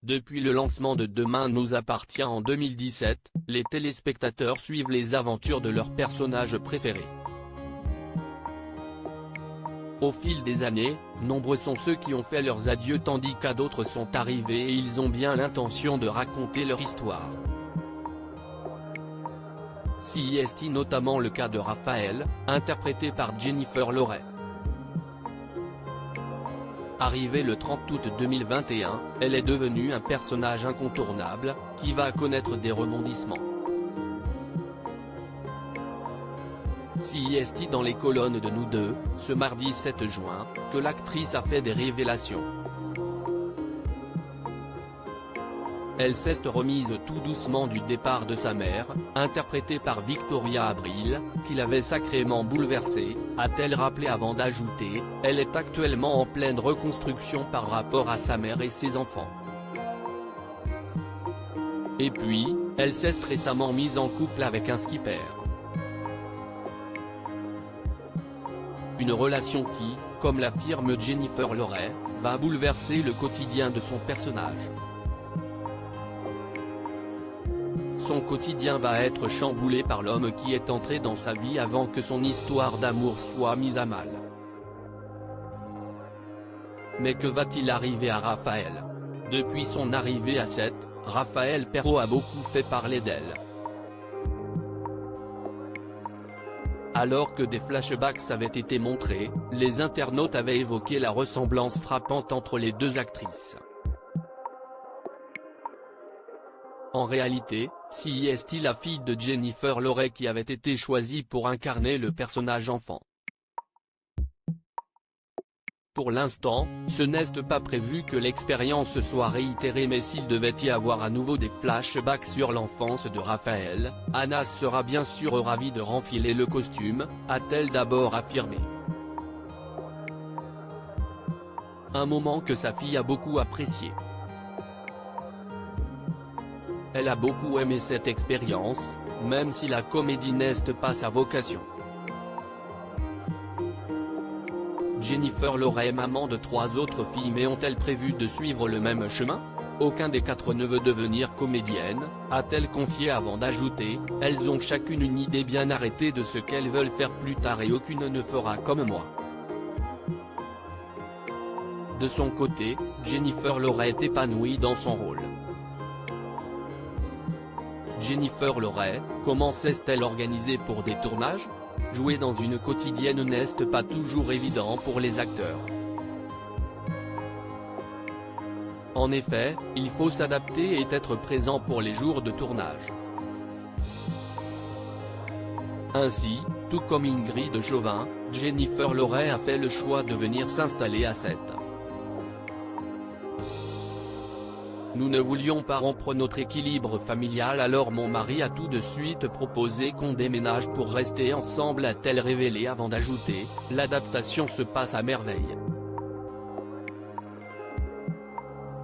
Depuis le lancement de Demain nous appartient en 2017, les téléspectateurs suivent les aventures de leurs personnages préférés. Au fil des années, nombreux sont ceux qui ont fait leurs adieux tandis qu'à d'autres sont arrivés et ils ont bien l'intention de raconter leur histoire. C'est notamment le cas de Raphaël, interprété par Jennifer Loret. Arrivée le 30 août 2021, elle est devenue un personnage incontournable, qui va connaître des rebondissements. C'est dans les colonnes de Nous Deux, ce mardi 7 juin, que l'actrice a fait des révélations. Elle s'est remise tout doucement du départ de sa mère, interprétée par Victoria Abril, qui l'avait sacrément bouleversée, a-t-elle rappelé avant d'ajouter, elle est actuellement en pleine reconstruction par rapport à sa mère et ses enfants. Et puis, elle s'est récemment mise en couple avec un skipper. Une relation qui, comme l'affirme Jennifer Loret, va bouleverser le quotidien de son personnage. Son quotidien va être chamboulé par l'homme qui est entré dans sa vie avant que son histoire d'amour soit mise à mal. Mais que va-t-il arriver à Raphaël? Depuis son arrivée à 7, Raphaël Perrault a beaucoup fait parler d'elle. Alors que des flashbacks avaient été montrés, les internautes avaient évoqué la ressemblance frappante entre les deux actrices. En réalité, c'est la fille de Jennifer Loret qui avait été choisie pour incarner le personnage enfant. Pour l'instant, ce n'est pas prévu que l'expérience soit réitérée mais s'il devait y avoir à nouveau des flashbacks sur l'enfance de Raphaël, Anna sera bien sûr ravie de renfiler le costume, a-t-elle d'abord affirmé. Un moment que sa fille a beaucoup apprécié. Elle a beaucoup aimé cette expérience, même si la comédie n'est pas sa vocation. Jennifer Loret est maman de 3 autres filles mais ont-elles prévu de suivre le même chemin? Aucun des 4 ne veut devenir comédienne, a-t-elle confié avant d'ajouter, elles ont chacune une idée bien arrêtée de ce qu'elles veulent faire plus tard et aucune ne fera comme moi. De son côté, Jennifer Loret est épanouie dans son rôle. Jennifer Loret, comment s'est-elle organisée pour des tournages? Jouer dans une quotidienne n'est pas toujours évident pour les acteurs. En effet, il faut s'adapter et être présent pour les jours de tournage. Ainsi, tout comme Ingrid Chauvin, Jennifer Loret a fait le choix de venir s'installer à 7. Nous ne voulions pas rompre notre équilibre familial alors mon mari a tout de suite proposé qu'on déménage pour rester ensemble a-t-elle révélé avant d'ajouter, l'adaptation se passe à merveille.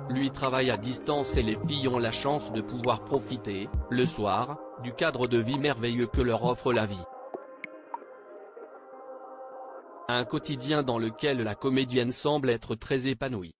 Lui travaille à distance et les filles ont la chance de pouvoir profiter, le soir, du cadre de vie merveilleux que leur offre la vie. Un quotidien dans lequel la comédienne semble être très épanouie.